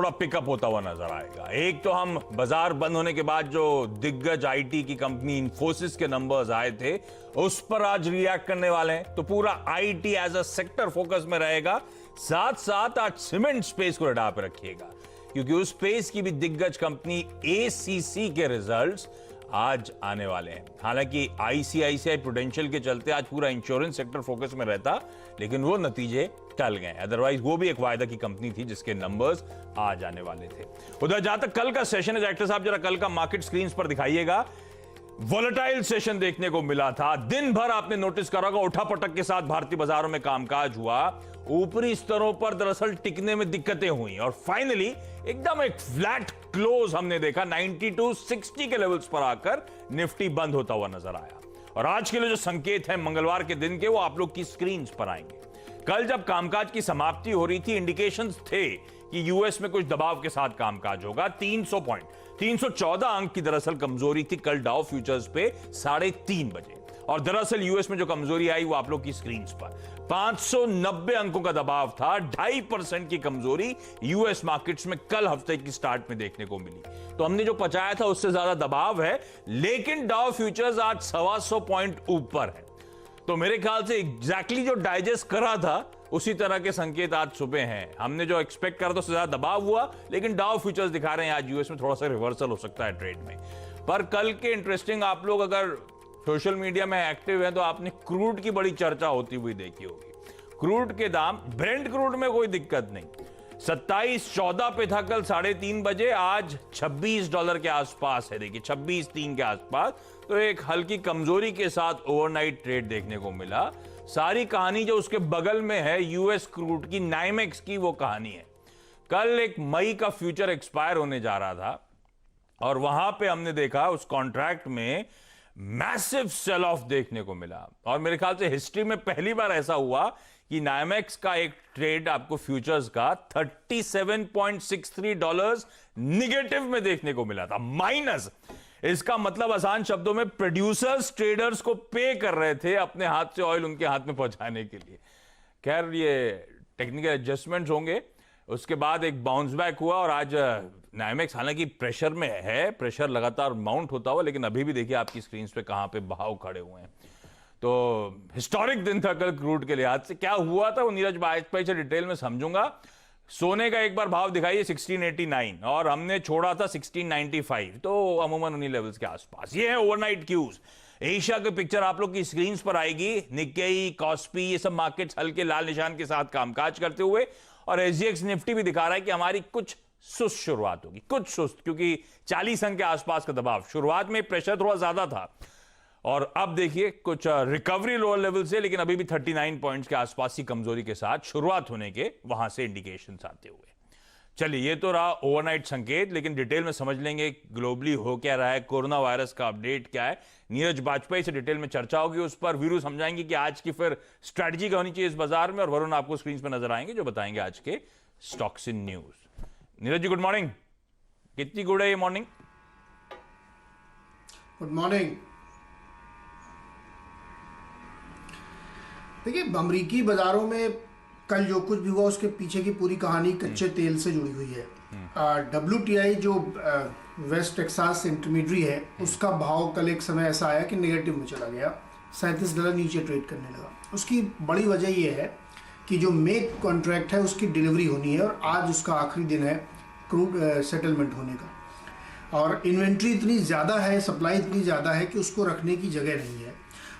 थोड़ा पिकअप होता हुआ नजर आएगा। एक तो हम बाजार बंद होने के बाद जो दिग्गज आईटी की कंपनी इन्फोसिस के नंबर्स आए थे उस पर आज रिएक्ट करने वाले हैं, तो पूरा IT as a sector focus में रहेगा। साथ साथ आज सीमेंट स्पेस को रडार पर रखिएगा, क्योंकि उस स्पेस की भी दिग्गज कंपनी एसीसी के रिजल्ट्स आज आने वाले हैं। हालांकि आईसीआईसीआई प्रूडेंशियल के चलते आज पूरा इंश्योरेंस सेक्टर फोकस में रहता, लेकिन वो नतीजे टल गए। अदरवाइज वो भी एक वायदा की कंपनी थी जिसके नंबर्स आज आने वाले थे। उधर जहां तक कल का सेशन है, डायरेक्टर साहब जरा कल का मार्केट स्क्रीन पर दिखाइएगा। वोलेटाइल सेशन देखने को मिला था। दिन भर आपने नोटिस करा होगा उठापटक के साथ भारतीय बाजारों में कामकाज हुआ। ऊपरी स्तरों पर दरअसल टिकने में दिक्कतें हुई और फाइनली एकदम एक फ्लैट क्लोज हमने देखा 9260 के लेवल्स पर आकर निफ्टी बंद होता हुआ नजर आया। और आज के लिए जो संकेत है मंगलवार के दिन के, वो आप लोग की स्क्रीन पर आएंगे। कल जब कामकाज की समाप्ति हो रही थी, इंडिकेशंस थे कि यूएस में कुछ दबाव के साथ कामकाज होगा। 300 पॉइंट 314 अंक की दरअसल कमजोरी थी कल डाउ फ्यूचर्स पे 3:30 बजे। और दरअसल यूएस में जो कमजोरी आई वो आप लोग की स्क्रीन पर 590 अंकों का दबाव था। 2.5% की कमजोरी यूएस मार्केट्स में कल हफ्ते की स्टार्ट में देखने को मिली। तो हमने जो पचाया था उससे ज्यादा दबाव है, लेकिन डाउ फ्यूचर्स आज 125 पॉइंट ऊपर है। तो मेरे ख्याल से एग्जैक्टली जो डाइजेस्ट करा था उसी तरह के संकेत आज सुबह हैं। हमने जो एक्सपेक्ट करा था उससे ज्यादा दबाव हुआ, लेकिन डाउ फ्यूचर्स दिखा रहे हैं आज यूएस में थोड़ा सा रिवर्सल हो सकता है ट्रेड में। पर कल के इंटरेस्टिंग, आप लोग अगर सोशल मीडिया में एक्टिव हैं तो आपने क्रूड की बड़ी चर्चा होती हुई देखी होगी। क्रूड के दाम, ब्रेंट क्रूड में कोई दिक्कत नहीं, 27.14 पे था कल 3:30 बजे, आज $26 के आसपास है। देखिए 26.3 के आसपास, तो एक हल्की कमजोरी के साथ ओवरनाइट ट्रेड देखने को मिला। सारी कहानी जो उसके बगल में है यूएस क्रूड की, नाइमेक्स की, वो कहानी है। कल एक मई का फ्यूचर एक्सपायर होने जा रहा था और वहां पे हमने देखा उस कॉन्ट्रैक्ट में मैसिव सेल ऑफ देखने को मिला। और मेरे ख्याल से हिस्ट्री में पहली बार ऐसा हुआ कि नाइमेक्स का एक ट्रेड आपको फ्यूचर्स का $37.63 निगेटिव में देखने को मिला था, माइनस। इसका मतलब आसान शब्दों में प्रोड्यूसर्स ट्रेडर्स को पे कर रहे थे अपने हाथ से ऑयल उनके हाथ में पहुंचाने के लिए। खैर ये टेक्निकल एडजस्टमेंट्स होंगे। उसके बाद एक बाउंस बैक हुआ और आज नाइमेक्स हालांकि प्रेशर में है, प्रेशर लगातार माउंट होता हुआ, लेकिन अभी भी देखिए आपकी स्क्रीन पे कहां पे बहाव खड़े हुए हैं। तो हिस्टोरिक दिन था कल क्रूड के लिहाज से। क्या हुआ था वो नीरज भाई से डिटेल में समझूंगा। सोने का एक बार भाव दिखाइए 1689 और हमने छोड़ा था 1695, तो अमूमन उन्हीं लेवल्स के आसपास। ये है ओवरनाइट क्यूज। एशिया की पिक्चर आप लोग की स्क्रीन पर आएगी। निक्केई, कॉस्पी, ये सब मार्केट्स हल्के लाल निशान के साथ कामकाज करते हुए, और एसजीएक्स निफ्टी भी दिखा रहा है कि हमारी कुछ सुस्त शुरुआत होगी, कुछ सुस्त, क्योंकि 40 अंक के आसपास का दबाव। शुरुआत में प्रेशर थोड़ा ज्यादा था और अब देखिए कुछ रिकवरी लोअर लेवल से, लेकिन अभी भी 39 पॉइंट्स के आसपास की कमजोरी के साथ शुरुआत होने के वहां से इंडिकेशंस आते हुए। चलिए ये तो रहा ओवरनाइट संकेत, लेकिन डिटेल में समझ लेंगे ग्लोबली हो क्या रहा है, कोरोना वायरस का अपडेट क्या है। नीरज वाजपेयी से डिटेल में चर्चा होगी उस पर। वीरू समझाएंगे कि आज की फिर स्ट्रैटेजी क्या होनी चाहिए इस बाजार में, और वरुण आपको स्क्रीन पर नजर आएंगे जो बताएंगे आज के stocks in news. Neeraj ji good morning. कितनी गुड है ये मॉर्निंग? Good morning. देखिए अमरीकी बाजारों में कल जो कुछ भी हुआ उसके पीछे की पूरी कहानी कच्चे तेल से जुड़ी हुई है। WTI जो वेस्ट टेक्सास इंटरमीडिएट है उसका भाव कल एक समय ऐसा आया कि नेगेटिव में चला गया, $37 नीचे ट्रेड करने लगा। उसकी बड़ी वजह यह है कि जो मेक कॉन्ट्रैक्ट है उसकी डिलीवरी होनी है और आज उसका आखिरी दिन है क्रूड सेटलमेंट होने का। और इन्वेंट्री इतनी ज़्यादा है, सप्लाई इतनी ज़्यादा है कि उसको रखने की जगह नहीं है।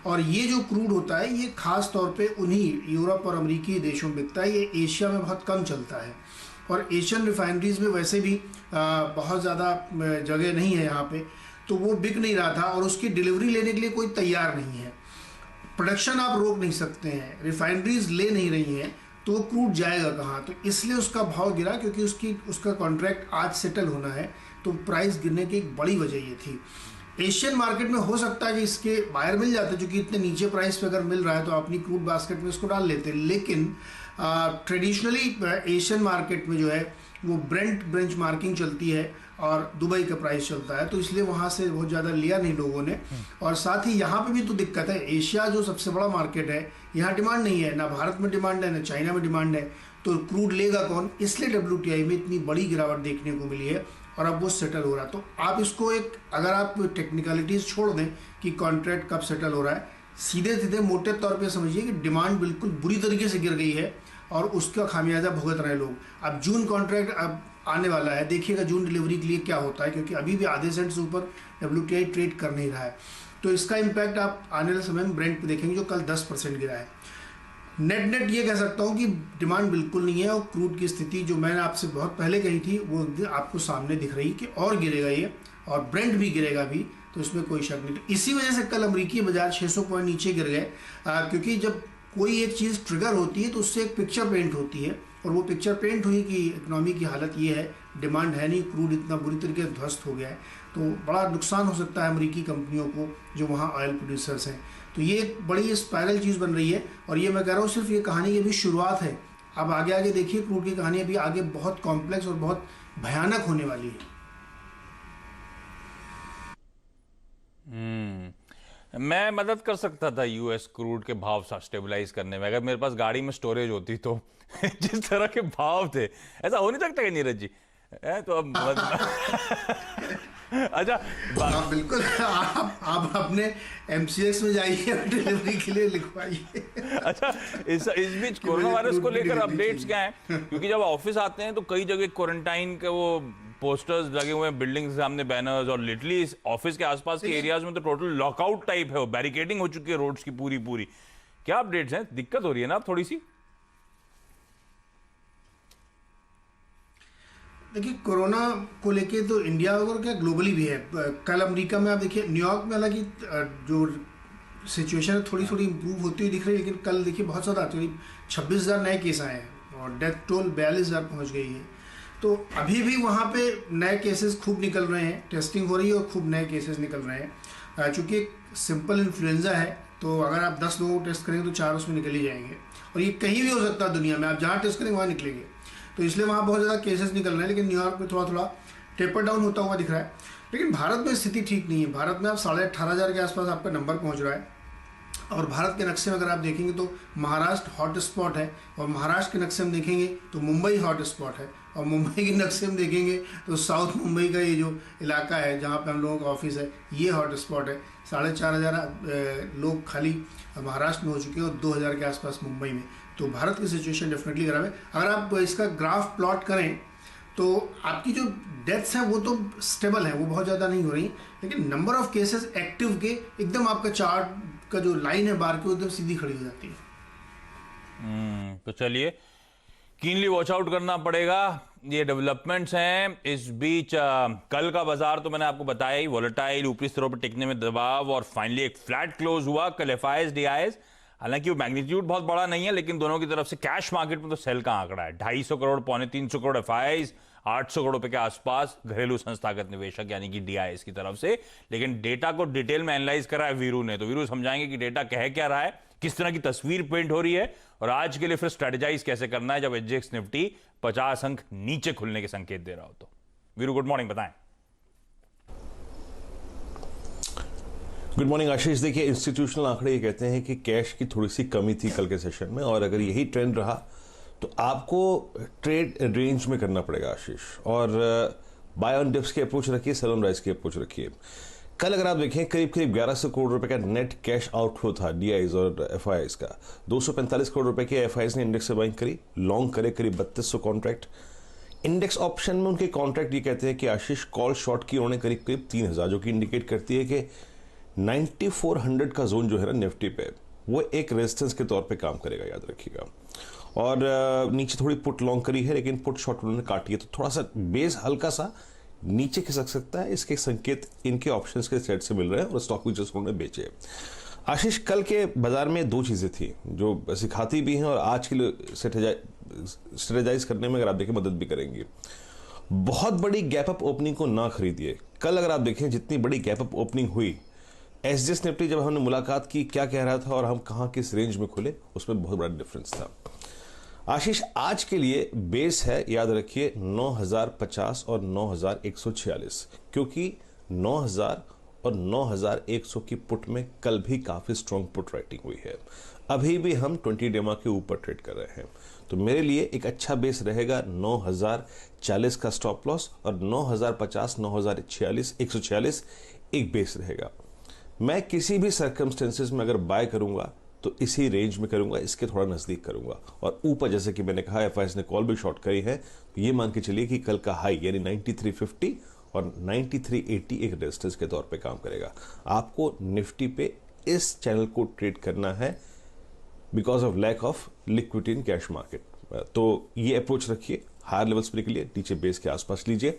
और ये जो क्रूड होता है ये खास तौर पे उन्हीं यूरोप और अमेरिकी देशों में बिकता है, ये एशिया में बहुत कम चलता है। और एशियन रिफाइनरीज में वैसे भी बहुत ज़्यादा जगह नहीं है यहाँ पे, तो वो बिक नहीं रहा था और उसकी डिलीवरी लेने के लिए कोई तैयार नहीं है। प्रोडक्शन आप रोक नहीं सकते हैं, रिफाइनरीज ले नहीं रही हैं, तो वो क्रूड जाएगा कहाँ? तो इसलिए उसका भाव गिरा, क्योंकि उसका कॉन्ट्रैक्ट आज सेटल होना है, तो प्राइस गिरने की एक बड़ी वजह ये थी। एशियन मार्केट में हो सकता है कि इसके बायर मिल जाते, क्योंकि इतने नीचे प्राइस पे अगर मिल रहा है तो अपनी क्रूड बास्केट में इसको डाल लेते, लेकिन ट्रेडिशनली एशियन मार्केट में जो है वो ब्रेंट बेंचमार्किंग चलती है और दुबई का प्राइस चलता है, तो इसलिए वहाँ से बहुत ज़्यादा लिया नहीं लोगों ने। और साथ ही यहाँ पे भी तो दिक्कत है, एशिया जो सबसे बड़ा मार्केट है यहाँ डिमांड नहीं है, ना भारत में डिमांड है ना चाइना में डिमांड है, तो क्रूड लेगा कौन, इसलिए WTI में इतनी बड़ी गिरावट देखने को मिली है और अब वो सेटल हो रहा है। तो आप इसको एक, अगर आप टेक्निकलिटीज छोड़ दें कि कॉन्ट्रैक्ट कब सेटल हो रहा है, सीधे सीधे मोटे तौर पे समझिए कि डिमांड बिल्कुल बुरी तरीके से गिर गई है और उसका खामियाजा भुगत रहे लोग। अब जून कॉन्ट्रैक्ट अब आने वाला है, देखिएगा जून डिलीवरी के लिए क्या होता है, क्योंकि अभी भी आधे सेंट से ऊपर WTI ट्रेड कर नहीं रहा है। तो इसका इम्पैक्ट आप आने वाले समय में ब्रेंट पे देखेंगे जो कल 10% गिरा है। नेट ये कह सकता हूँ कि डिमांड बिल्कुल नहीं है और क्रूड की स्थिति जो मैंने आपसे बहुत पहले कही थी वो आपको सामने दिख रही कि और गिरेगा ये, और ब्रेंट भी गिरेगा भी, तो इसमें कोई शक नहीं। तो इसी वजह से कल अमेरिकी बाजार 600 पॉइंट नीचे गिर गए, क्योंकि जब कोई एक चीज़ ट्रिगर होती है तो उससे एक पिक्चर पेंट होती है, और वो पिक्चर पेंट हुई कि इकोनॉमी की हालत ये है, डिमांड है नहीं, क्रूड इतना बुरी तरीके से ध्वस्त हो गया है, तो बड़ा नुकसान हो सकता है अमेरिकी कंपनियों को जो वहाँ ऑयल प्रोड्यूसर्स हैं। तो ये एक बड़ी स्पाइरल चीज़ बन रही है, और ये मैं कह रहा हूँ सिर्फ ये कहानी की अभी शुरुआत है। अब आगे आगे देखिए क्रूड की कहानी अभी आगे बहुत कॉम्प्लेक्स और बहुत भयानक होने वाली है। मैं मदद कर सकता था यूएस क्रूड के भाव स्टेबलाइज करने में, अगर मेरे पास गाड़ी में स्टोरेज होती तो। जिस तरह के भाव थे, ऐसा हो नहीं सकता कि नीरज जी? तो अब अच्छा, आप बिल्कुल आप अपने MCX में जाइए और डिलीवरी के लिए लिखवाइए। अच्छा, इस बीच कोरोना वायरस को लेकर अपडेट्स क्या हैं? क्योंकि जब ऑफिस आते हैं तो कई जगह क्वारंटाइन के वो पोस्टर्स लगे हुए हैं, बिल्डिंग के सामने बैनर्स, और लिटरली ऑफिस के आसपास के एरियाज में तो टोटल लॉकआउट टाइप है, वो बैरिकेडिंग हो चुकी है रोड्स की पूरी। क्या अपडेट्स हैं? दिक्कत हो रही है ना अब थोड़ी सी? देखिए कोरोना को लेके तो इंडिया और क्या ग्लोबली भी है। कल अमेरिका में आप देखिए, न्यूयॉर्क में हालांकि जो सिचुएशन थोड़ी इंप्रूव होती हुई दिख रही है, लेकिन कल देखिए बहुत ज़्यादा, करीब 26,000 नए केस आए हैं और डेथ टोल 42,000 पहुँच गई है। तो अभी भी वहाँ पे नए केसेस खूब निकल रहे हैं, टेस्टिंग हो रही है और खूब नए केसेस निकल रहे हैं। चूँकि एक सिंपल इन्फ्लुएंजा है, तो अगर आप 10 लोगों को टेस्ट करेंगे तो 4 उसमें निकल ही जाएंगे, और ये कहीं भी हो सकता है दुनिया में, आप जहाँ टेस्ट करेंगे वहाँ निकलेंगे। तो इसलिए वहाँ बहुत ज़्यादा केसेस निकल रहे हैं, लेकिन न्यूयॉर्क में थोड़ा टेपर डाउन होता हुआ दिख रहा है। लेकिन भारत में स्थिति ठीक नहीं है। भारत में आप 18,500 के आसपास आपका नंबर पहुँच रहा है, और भारत के नक्शे में अगर आप देखेंगे तो महाराष्ट्र हॉट स्पॉट है, और महाराष्ट्र के नक्शे में देखेंगे तो मुंबई हॉट स्पॉट है, और मुंबई के नक्शे में देखेंगे तो साउथ मुंबई का ये जो इलाका है जहाँ पे हम लोगों का ऑफिस है, ये हॉट स्पॉट है। 4,500 लोग खाली महाराष्ट्र में हो चुके हैं और 2,000 के आसपास मुंबई में। तो भारत की सिचुएशन डेफिनेटली खराब है। अगर आप इसका ग्राफ प्लॉट करें तो आपकी जो डेथ्स हैं वो तो स्टेबल है, वो बहुत ज़्यादा नहीं हो रही, लेकिन नंबर ऑफ केसेस एक्टिव के एकदम आपका चार्ट का जो लाइन है बार की एकदम सीधी खड़ी हो जाती है। तो चलिए कीनली वॉच आउट करना पड़ेगा, ये डेवलपमेंट्स हैं। इस बीच कल का बाजार तो मैंने आपको बताया ही, वोलेटाइल, ऊपरी स्तरों पर टिकने में दबाव, और फाइनली एक फ्लैट क्लोज हुआ। कल एफआईएस डीआईएस, हालांकि वो मैग्नीट्यूड बहुत बड़ा नहीं है, लेकिन दोनों की तरफ से कैश मार्केट में तो सेल का आंकड़ा है। 250 करोड़, 350 करोड़ एफआईआईस, 800 करोड़ रुपए के आसपास घरेलू संस्थागत निवेशक यानी कि डीआईएस की तरफ से। लेकिन डेटा को डिटेल में एनालाइज करा है वीरू ने, तो वीरू समझाएंगे कि डेटा कह क्या रहा है, किस तरह की तस्वीर पेंट हो रही है, और आज के लिए फिर स्ट्रेटेजाइज कैसे करना है जब एसजीएक्स निफ्टी 50 अंक नीचे खुलने के संकेत दे रहा हो। तो वीरू, गुड मॉर्निंग, बताएं। गुड मॉर्निंग आशीष। देखिए, इंस्टीट्यूशनल आंकड़े ये कहते हैं कि कैश की थोड़ी सी कमी थी कल के सेशन में, और अगर यही ट्रेंड रहा तो आपको ट्रेड रेंज में करना पड़ेगा आशीष, और बाय ऑन डिप्स की अप्रोच रखिए, सेल ऑन राइज की अप्रोच रखिए। कल अगर आप देखें करीब 1100 करोड़ रुपए का नेट कैश आउटफ्लो था डीआईज और एफआईआईस का। 245 करोड़ रुपए के एफआईआईस ने इंडेक्स से बाइंग करी, लॉन्ग करे करीब 3200 कॉन्ट्रैक्ट। इंडेक्स ऑप्शन में उनके कॉन्ट्रैक्ट ये कहते हैं कि आशीष कॉल शॉर्ट की उन्होंने करीब 3000, जो कि इंडिकेट करती है कि 9400 का जोन जो है ना निफ्टी पे, वो एक रेजिस्टेंस के तौर पे काम करेगा, याद रखिएगा। और नीचे थोड़ी पुट लॉन्ग करी है, लेकिन पुट शॉर्ट उन्होंने काटी है, तो थोड़ा सा बेस हल्का सा नीचे खिसक सकता है। इसके संकेत इनके ऑप्शंस के सेट से मिल रहे हैं, और स्टॉक फ्यूचर्स उन्होंने बेचे। आशीष, कल के बाजार में दो चीजें थी जो सिखाती भी हैं और आज के लिए स्ट्रेटेजाइज करने में अगर आप देखें मदद भी करेंगी। बहुत बड़ी गैप अप ओपनिंग को ना खरीदिए। कल अगर आप देखें जितनी बड़ी गैप अप ओपनिंग हुई, एसजीएक्स निफ्टी जब हमने मुलाकात की क्या कह रहा था और हम कहां किस रेंज में खुले, उसमें बहुत बड़ा डिफरेंस था। आशीष, आज के लिए बेस है, याद रखिए, 9050 और 9146, क्योंकि 9000 और 9100 की पुट में कल भी काफी स्ट्रॉन्ग पुट राइटिंग हुई है। अभी भी हम 20 डेमा के ऊपर ट्रेड कर रहे हैं, तो मेरे लिए एक अच्छा बेस रहेगा 9040 का स्टॉप लॉस और 9050, 9046, 146 एक बेस रहेगा। मैं किसी भी सर्कमस्टेंसेस में अगर बाय करूंगा तो इसी रेंज में करूंगा, इसके थोड़ा नजदीक करूंगा। और ऊपर जैसे कि मैंने कहा एफआईएस ने कॉल भी शॉर्ट करी है, तो ये मान के चलिए कि कल का हाई यानी 9350 और 9380 एक रेजिस्टेंस के तौर पे काम करेगा। आपको निफ्टी पे इस चैनल को ट्रेड करना है because of lack of liquidity in cash market. तो ये अप्रोच रखिए, हायर लेवल्स पे निकलिए, नीचे बेस के आसपास लीजिए।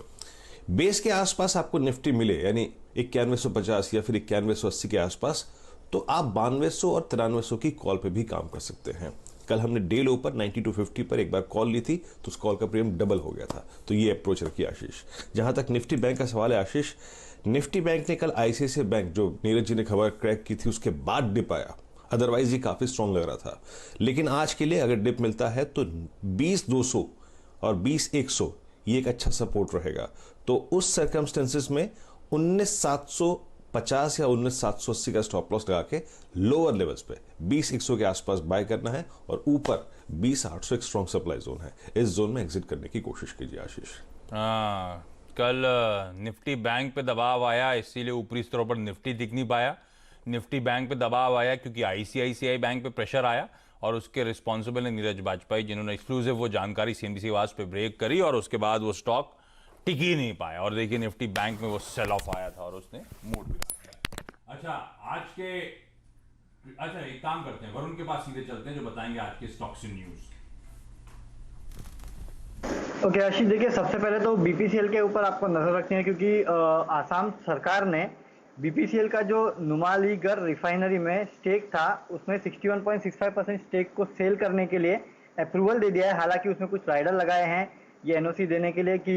बेस के आसपास आपको निफ्टी मिले यानी 9150 या फिर 9180 के आसपास, तो आप 9200 और 9300 की कॉल पे भी काम कर सकते हैं। कल हमने डे लो पर 9250 पर एक बार कॉल ली थी, तो उस कॉल का प्रीमियम डबल हो गया था। तो ये अप्रोच रखिए आशीष। जहां तक निफ्टी बैंक का सवाल है आशीष, निफ्टी बैंक ने कल आईसीआईसीआई बैंक, जो नीरज जी ने खबर क्रैक की थी, उसके बाद डिप आया। अदरवाइज ये काफी स्ट्रांग लग रहा था, लेकिन आज के लिए अगर डिप मिलता है तो 20200 और 20100 ये एक अच्छा सपोर्ट रहेगा। तो उस सर्कमस्टेंसेस में 19750 या 19780 का स्टॉप लॉस लगा के लोअर लेवल्स पे 20100 के आसपास बाय करना है और ऊपर 20800 एक स्ट्रॉन्ग सप्लाई जोन है, इस जोन में एग्जिट करने की कोशिश कीजिए आशीष। कल निफ्टी बैंक पे दबाव आया, इसीलिए ऊपरी स्तरों पर निफ्टी दिख नहीं पाया। निफ्टी बैंक पे दबाव आया क्योंकि आईसीआईसीआई बैंक पे प्रेशर आया और उसके रिस्पॉन्सिबल है नीरज वाजपेयी, जिन्होंने एक्सक्लूसिव वो जानकारी सीएनबीसी आवाज पे ब्रेक करी और उसके बाद वो स्टॉक टिक ही नहीं पाया। और देखिए निफ्टी बैंक में वो सेल ऑफ आया था और उसने मूड बिगाड़ दिया। अच्छा एक काम करते हैं, वरुण के पास सीधे चलते हैं जो बताएंगे आज के स्टॉक्स इन न्यूज। ओके आशीष, देखिए सबसे पहले तो बीपीसीएल के ऊपर आपको नजर रखनी है, क्योंकि आसाम सरकार ने बीपीसीएल का जो नुमालीगढ़ रिफाइनरी में स्टेक था उसमें 61.65% स्टेक को सेल करने के लिए अप्रूवल दे दिया है। हालांकि उसमें कुछ राइडर लगाए हैं ये एनओसी देने के लिए कि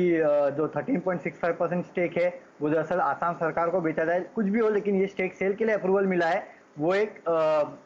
जो 13.65% स्टेक है वो दरअसल आसाम सरकार को बेचा जाए। कुछ भी हो, लेकिन ये स्टेक सेल के लिए अप्रूवल मिला है, वो एक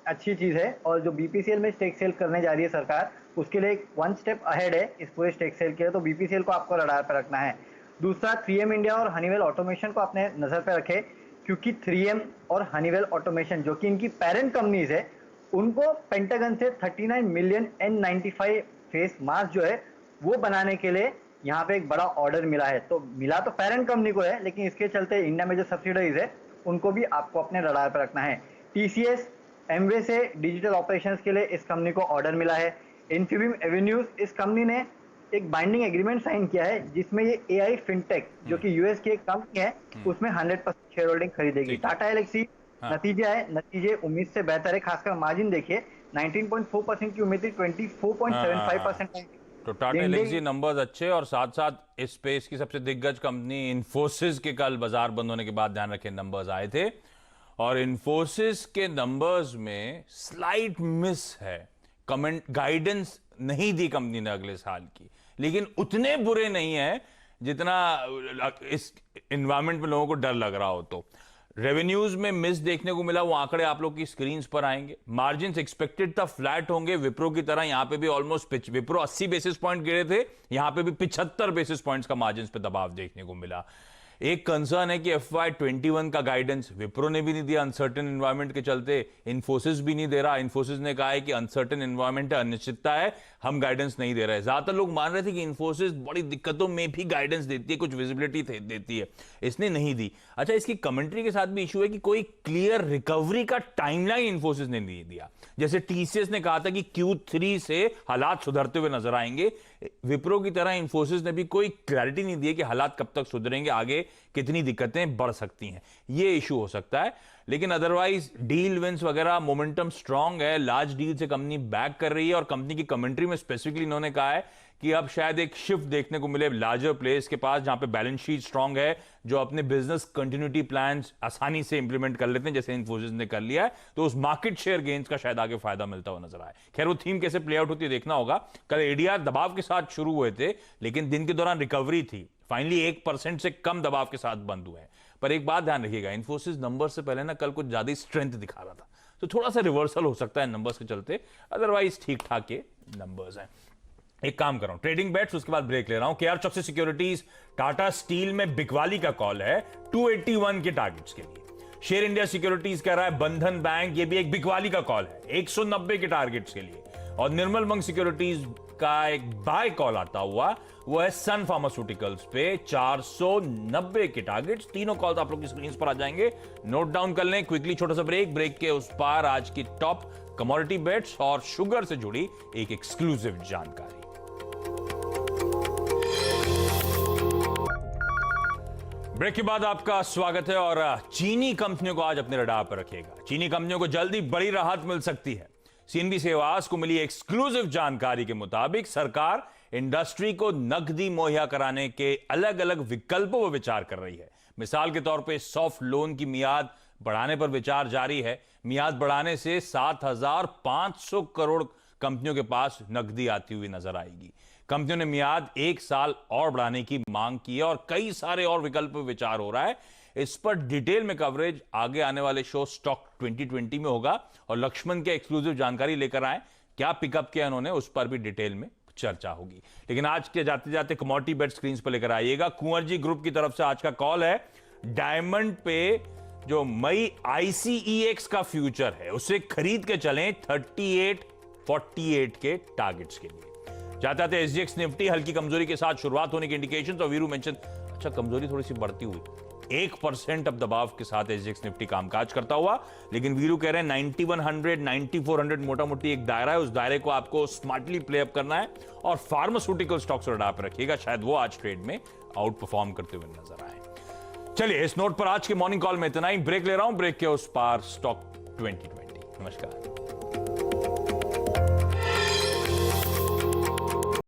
अच्छी चीज़ है। और जो बीपीसीएल में स्टेक सेल करने जा रही है सरकार, उसके लिए एक 1 स्टेप अहेड है इस पूरे स्टेक सेल के लिए। तो बीपीसीएल को आपको रडार पर रखना है। दूसरा, 3M इंडिया और हनीवेल ऑटोमेशन को अपने नज़र पर रखे, क्योंकि 3M और हनीवेल ऑटोमेशन जो कि इनकी पेरेंट कंपनीज है, उनको पेंटागन से 39 मिलियन N95 फेस मास्क जो है वो बनाने के लिए यहाँ पे एक बड़ा ऑर्डर मिला है। तो मिला तो पेरेंट कंपनी को है, लेकिन इसके चलते इंडिया में जो सब्सिडीज है उनको भी आपको अपने रडार पर रखना है। टीसीएस एमवे से डिजिटल ऑपरेशंस के लिए इस कंपनी को ऑर्डर मिला है। इन्फीबीम एवेन्यूज, इस कंपनी ने एक बाइंडिंग एग्रीमेंट साइन किया है जिसमें ये एआई फिनटेक जो कि यूएस की एक कंपनी है उसमें 100% शेयर होल्डिंग खरीदेगी। टाटा एलेक्सी नतीजे उम्मीद से बेहतर है, खासकर मार्जिन देखिए 19.4% की उम्मीद थी, 24.75%। तो टाटा एलेक्सी नंबर्स अच्छे, और साथ साथ इस स्पेस की सबसे दिग्गज कंपनी इन्फोसिस के कल बाजार बंद होने के बाद ध्यान रखें नंबर्स आए थे और इन्फोसिस के नंबर्स में स्लाइट मिस है। कमेंट गाइडेंस नहीं दी कंपनी ने अगले साल की, लेकिन उतने बुरे नहीं है जितना इस एनवायरनमेंट में लोगों को डर लग रहा हो। तो रेवेन्यूज में मिस देखने को मिला, वो आंकड़े आप लोग की स्क्रीन पर आएंगे। मार्जिन्स एक्सपेक्टेड था फ्लैट होंगे, विप्रो की तरह यहां पे भी ऑलमोस्ट विप्रो 80 बेसिस पॉइंट गिरे थे, यहां पे भी 75 बेसिस पॉइंट्स का मार्जिन्स पे दबाव देखने को मिला। एक कंसर्न है कि FY21 का गाइडेंस विप्रो ने भी नहीं दिया अनसर्टेन एनवायरनमेंट के चलते, इन्फोसिस भी नहीं दे रहा। इन्फोसिस ने कहा है कि अनसर्टेन एनवायरनमेंट है, अनिश्चितता है, हम गाइडेंस नहीं दे रहे। ज्यादातर लोग मान रहे थे कि इन्फोसिस बड़ी दिक्कतों में भी गाइडेंस देती है, कुछ विजिबिलिटी देती है, इसने नहीं दी। अच्छा, इसकी कमेंट्री के साथ भी इशू है कि कोई क्लियर रिकवरी का टाइमलाइन इन्फोसिस ने नहीं दिया। जैसे टीसीएस ने कहा था कि Q3 से हालात सुधरते हुए नजर आएंगे, विप्रो की तरह इन्फोसिस ने भी कोई क्लैरिटी नहीं दी है कि हालात कब तक सुधरेंगे, आगे कितनी दिक्कतें बढ़ सकती हैं। ये इशू हो सकता है, लेकिन अदरवाइज डील विंस वगैरह मोमेंटम स्ट्रांग है, लार्ज डील से कंपनी बैक कर रही है और कंपनी की कमेंट्री में स्पेसिफिकली इन्होंने कहा है कि अब शायद एक शिफ्ट देखने को मिले लार्जर प्लेयर्स के पास, जहां पे बैलेंस शीट स्ट्रांग है, जो अपने बिजनेस कंटिन्यूटी प्लान्स आसानी से इंप्लीमेंट कर लेते हैं, जैसे इन्फोसिस ने कर लिया है। तो उस मार्केट शेयर गेन्स का शायद आगे फायदा मिलता हुआ नजर आए। खैर, वो थीम कैसे प्ले आउट होती है देखना होगा। कल एडीआर दबाव के साथ शुरू हुए थे, लेकिन दिन के दौरान रिकवरी थी, फाइनली 1% से कम दबाव के साथ बंद हुए हैं। पर एक बात ध्यान रखिएगा, इन्फोसिस नंबर से पहले ना कल कुछ ज्यादा स्ट्रेंथ दिखा रहा था, तो थोड़ा सा रिवर्सल हो सकता है नंबर्स के चलते, अदरवाइज ठीक ठाक के नंबर्स हैं। एक काम कर रहा हूं, ट्रेडिंग बेट्स, उसके बाद ब्रेक ले रहा हूं। केआर चौकसी सिक्योरिटीज टाटा स्टील में बिकवाली का कॉल है 281 के टारगेट्स के लिए। शेयर इंडिया सिक्योरिटीज कह रहा है बंधन बैंक, ये भी एक बिकवाली का कॉल है 190 के टारगेट्स के लिए। और निर्मल मंग सिक्योरिटीज आपका एक बाय कॉल आता हुआ, वो है सन फार्मास्यूटिकल्स पे 490 के टारगेट्स। तीनों कॉल्स आप लोग की स्क्रीन पर आ जाएंगे, नोट डाउन कर लें। क्विकली छोटा सा ब्रेक के उस पार आज की टॉप कमोडिटी बेट्स और शुगर से जुड़ी एक एक्सक्लूसिव जानकारी। ब्रेक के बाद आपका स्वागत है। और चीनी कंपनियों को आज अपने रडार पर रखिएगा। चीनी कंपनियों को जल्दी बड़ी राहत मिल सकती है। सीएनबीसी आवाज को मिली एक्सक्लूसिव जानकारी के मुताबिक सरकार इंडस्ट्री को नकदी मुहैया कराने के अलग अलग विकल्पों पर विचार कर रही है। मिसाल के तौर पे सॉफ्ट लोन की मियाद बढ़ाने पर विचार जारी है। मियाद बढ़ाने से 7,500 करोड़ कंपनियों के पास नकदी आती हुई नजर आएगी। कंपनियों ने मियाद 1 साल और बढ़ाने की मांग की है और कई सारे और विकल्प पर विचार हो रहा है। इस पर डिटेल में कवरेज आगे आने वाले शो स्टॉक 2020 में होगा और लक्ष्मण के एक्सक्लूसिव जानकारी लेकर आए। क्या पिकअप किया उन्होंने, उस पर भी डिटेल में चर्चा होगी। लेकिन आज के जाते जाते कमोडिटी बेट स्क्रीन पर लेकर आइएगा। कुंवर जी ग्रुप की तरफ से आज का कॉल है डायमंड पे जो मई ICEX का फ्यूचर है उसे खरीद के चलें 3848 के टारगेट्स के लिए। जाते जाते SGX निफ्टी हल्की कमजोरी के साथ शुरुआत होने की इंडिकेशन। और वीरू मेंशन अच्छा कमजोरी थोड़ी सी बढ़ती हुई 1% अब दबाव के साथ SGX निफ्टी कामकाज करता हुआ। लेकिन वीरू कह रहे हैं 9100 9400 मोटा मोटी एक दायरा है, उस दायरे को आपको स्मार्टली प्ले अप करना है और फार्मास्यूटिकल स्टॉक्स रडार पर रखिएगा। शायद वो आज ट्रेड में आउट परफॉर्म करते हुए नजर आए। चलिए इस नोट पर आज के मॉर्निंग कॉल में इतना ही। ब्रेक ले रहा हूं, ब्रेक के उस पार स्टॉक 2020। नमस्कार।